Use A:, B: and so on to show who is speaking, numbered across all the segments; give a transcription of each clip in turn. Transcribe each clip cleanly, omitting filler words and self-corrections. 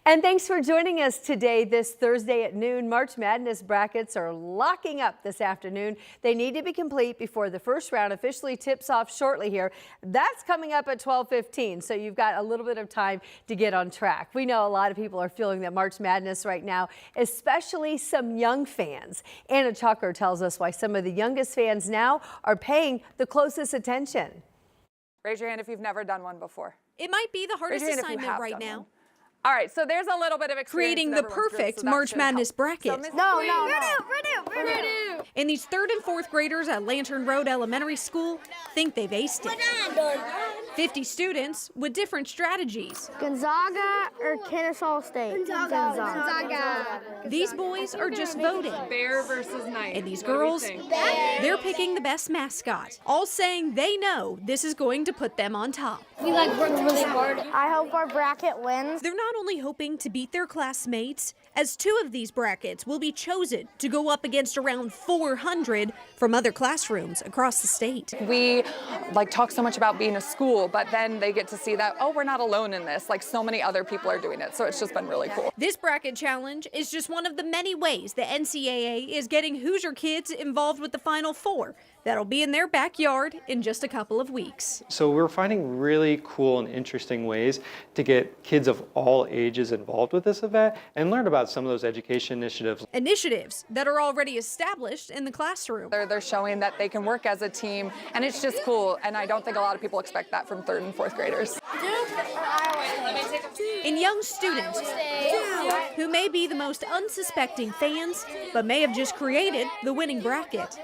A: And thanks for joining us today, this Thursday at noon. March Madness brackets are locking up this afternoon. They need to be complete before the first round officially tips off shortly here. That's coming up at 12:15, so you've got a little bit of time to get on track. We know a lot of people are feeling that March Madness right now, especially some young fans. Anna Tucker tells us why some of the youngest fans now are paying the closest attention.
B: Raise your hand if you've never done one before.
C: It might be the hardest assignment right now.
B: All right, so there's a little bit of experience.
C: Creating the perfect March Madness bracket.
B: No.
C: Purdue. And these 3rd and 4th graders at Lantern Road Elementary School think they've aced it. 50 students with different strategies.
D: Gonzaga or Kennesaw State?
C: Gonzaga. These boys are just voting.
B: Bear versus Knight.
C: And these girls, they're picking the best mascot. All saying they know this is going to put them on top.
D: We worked really hard. I hope our bracket wins.
C: They're not only hoping to beat their classmates, as 2 of these brackets will be chosen to go up against around 400 from other classrooms across the state.
B: We talk so much about being a school, but then they get to see that, oh, we're not alone in this. So many other people are doing it. So it's just been really cool.
C: This bracket challenge is just one of the many ways the NCAA is getting Hoosier kids involved with the Final Four. That'll be in their backyard in just a couple of weeks.
E: So we're finding really cool and interesting ways to get kids of all ages involved with this event and learn about some of those education initiatives.
C: Initiatives that are already established in the classroom.
B: They're showing that they can work as a team, and it's just cool. And I don't think a lot of people expect that from 3rd and 4th graders.
C: And young students who may be the most unsuspecting fans, but may have just created the winning bracket.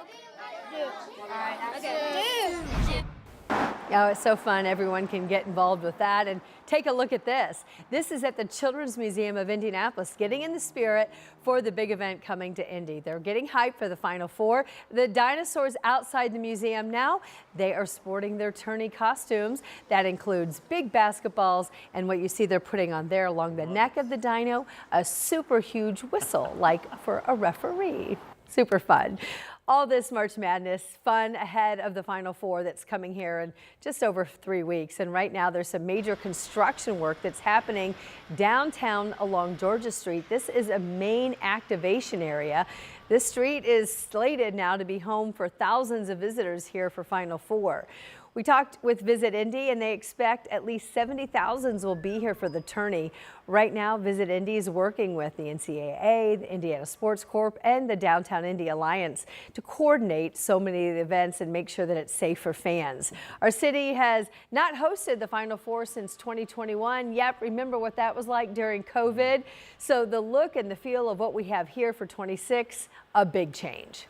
A: Oh, it's so fun. Everyone can get involved with that. And take a look at this. This is at the Children's Museum of Indianapolis, getting in the spirit for the big event coming to Indy. They're getting hyped for the Final Four. The dinosaurs outside the museum now, they are sporting their tourney costumes. That includes big basketballs and what you see they're putting on there along the neck of the dino, a super huge whistle like for a referee. Super fun. All this March Madness fun ahead of the Final Four that's coming here in just over 3 weeks. And right now there's some major construction work that's happening downtown along Georgia Street. This is a main activation area. This street is slated now to be home for thousands of visitors here for Final Four. We talked with Visit Indy, and they expect at least 70,000 will be here for the tourney. Right now, Visit Indy is working with the NCAA, the Indiana Sports Corp, and the Downtown Indy Alliance to coordinate so many of the events and make sure that it's safe for fans. Our city has not hosted the Final Four since 2021. Yep, remember what that was like during COVID. So the look and the feel of what we have here for 26, a big change.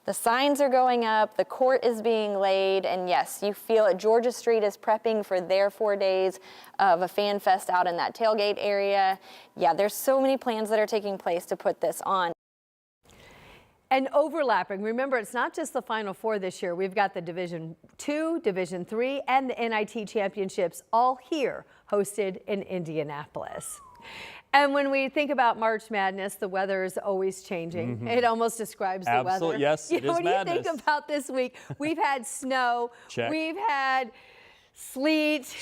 F: The signs are going up, the court is being laid, and yes, you feel it. Georgia Street is prepping for their 4 days of a fan fest out in that tailgate area. Yeah, there's so many plans that are taking place to put this on.
A: And overlapping, remember, it's not just the Final Four this year. We've got the Division II, Division III, and the NIT championships all here, hosted in Indianapolis. And when we think about March Madness, the weather is always changing. It almost describes the weather.
G: Yes, it is
A: when
G: madness.
A: you think about this week, we've had snow,
G: Check.
A: we've had sleet.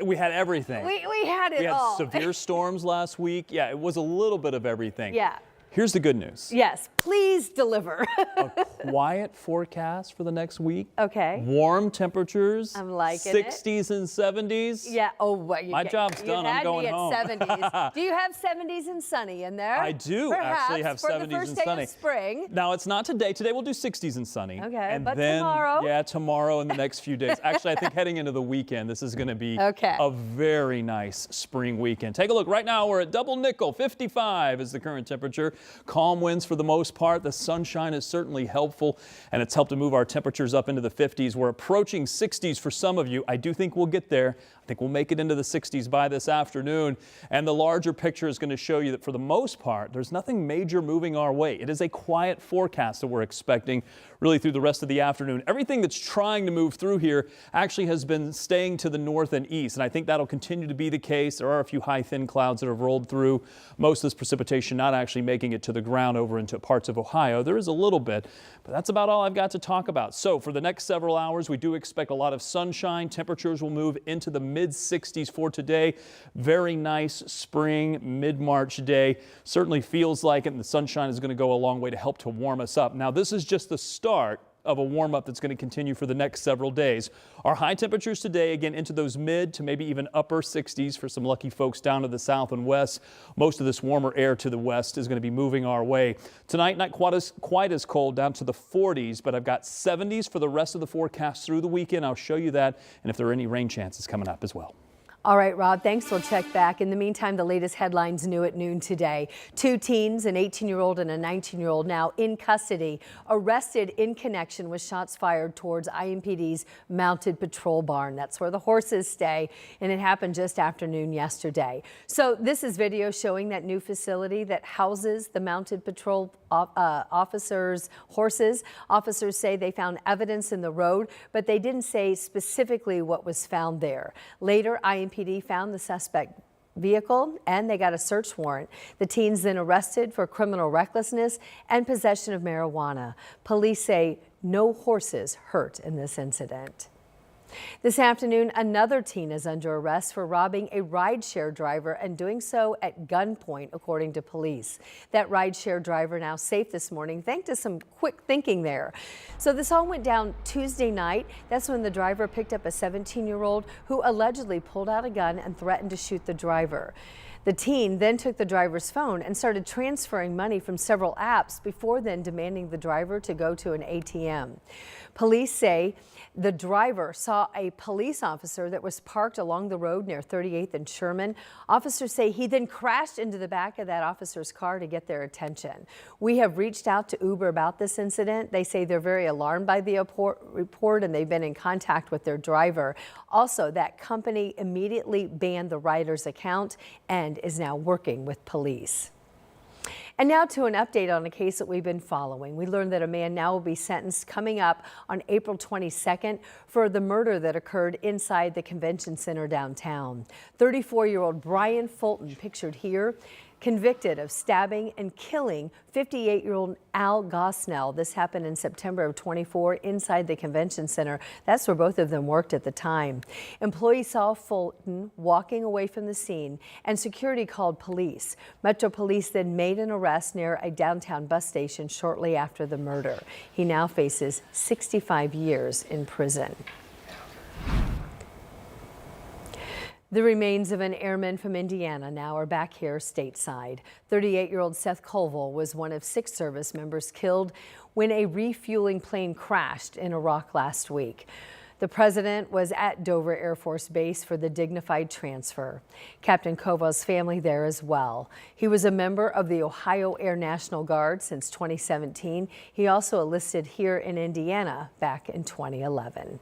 G: We had everything.
A: We had it all.
G: We had severe storms last week. Yeah, it was a little bit of everything.
A: Yeah.
G: Here's the good news.
A: Yes, please deliver.
G: A quiet forecast for the next week.
A: Okay.
G: Warm temperatures.
A: I'm liking
G: 60s and 70s.
A: Yeah. Oh, what?
G: My job's done. I'm going home.
A: 70s. Do you have 70s and sunny in there?
G: I do actually have 70s and sunny.
A: For the first day of spring.
G: Now, it's not today. Today we'll do 60s and sunny.
A: Okay,
G: and
A: but
G: then,
A: tomorrow?
G: Yeah, tomorrow and the next few days. Actually, I think heading into the weekend, this is going to be a very nice spring weekend. Take a look. Right now, we're at double nickel. 55 is the current temperature. Calm winds for the most part. The sunshine is certainly helpful, and it's helped to move our temperatures up into the 50s. We're approaching 60s for some of you. I do think we'll get there. I think we'll make it into the 60s by this afternoon. And the larger picture is going to show you that for the most part, there's nothing major moving our way. It is a quiet forecast that we're expecting really through the rest of the afternoon. Everything that's trying to move through here actually has been staying to the north and east, and I think that'll continue to be the case. There are a few high, thin clouds that have rolled through. Most of this precipitation not actually making it to the ground over into parts of Ohio. There is a little bit, but that's about all I've got to talk about. So for the next several hours, we do expect a lot of sunshine. Temperatures will move into the mid-60s for today. Very nice spring mid-March day. Certainly feels like it, and the sunshine is going to go a long way to help to warm us up. Now, this is just the start of a warm-up that's going to continue for the next several days. Our high temperatures today, again, into those mid to maybe even upper 60s for some lucky folks down to the south and west. Most of this warmer air to the west is going to be moving our way. Tonight, not quite as cold, down to the 40s, but I've got 70s for the rest of the forecast through the weekend. I'll show you that, and if there are any rain chances coming up as well.
A: All right, Rob, thanks. We'll check back. In the meantime, the latest headlines new at noon today. 2 teens, an 18-year-old and a 19-year-old, now in custody, arrested in connection with shots fired towards IMPD's mounted patrol barn. That's where the horses stay, and it happened just after noon yesterday. So this is video showing that new facility that houses the mounted patrol officers' horses. Officers say they found evidence in the road, but they didn't say specifically what was found there. Later, IMPD found the suspect vehicle and they got a search warrant. The teens then arrested for criminal recklessness and possession of marijuana. Police say no horses hurt in this incident. This afternoon, another teen is under arrest for robbing a rideshare driver and doing so at gunpoint, according to police. That rideshare driver now safe this morning, thanks to some quick thinking there. So this all went down Tuesday night. That's when the driver picked up a 17-year-old who allegedly pulled out a gun and threatened to shoot the driver. The teen then took the driver's phone and started transferring money from several apps before then demanding the driver to go to an ATM. Police say the driver saw a police officer that was parked along the road near 38th and Sherman. Officers say he then crashed into the back of that officer's car to get their attention. We have reached out to Uber about this incident. They say they're very alarmed by the report and they've been in contact with their driver. Also, that company immediately banned the rider's account and is now working with police. And now to an update on a case that we've been following. We learned that a man now will be sentenced coming up on April 22nd for the murder that occurred inside the convention center downtown. 34-year-old Brian Fulton, pictured here, convicted of stabbing and killing 58-year-old Al Gosnell. This happened in September of 24 inside the convention center. That's where both of them worked at the time. Employees saw Fulton walking away from the scene and security called police. Metro Police then made an arrest near a downtown bus station shortly after the murder. He now faces 65 years in prison. The remains of an airman from Indiana now are back here stateside. 38-year-old Seth Colville was one of 6 service members killed when a refueling plane crashed in Iraq last week. The president was at Dover Air Force Base for the dignified transfer. Captain Colville's family there as well. He was a member of the Ohio Air National Guard since 2017. He also enlisted here in Indiana back in 2011.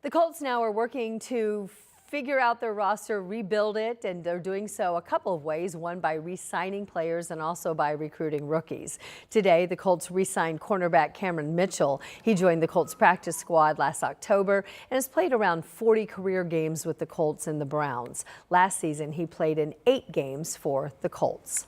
A: The Colts now are working to figure out their roster, rebuild it, and they're doing so a couple of ways, one by re-signing players and also by recruiting rookies. Today, the Colts re-signed cornerback Cameron Mitchell. He joined the Colts practice squad last October and has played around 40 career games with the Colts and the Browns. Last season, he played in 8 games for the Colts.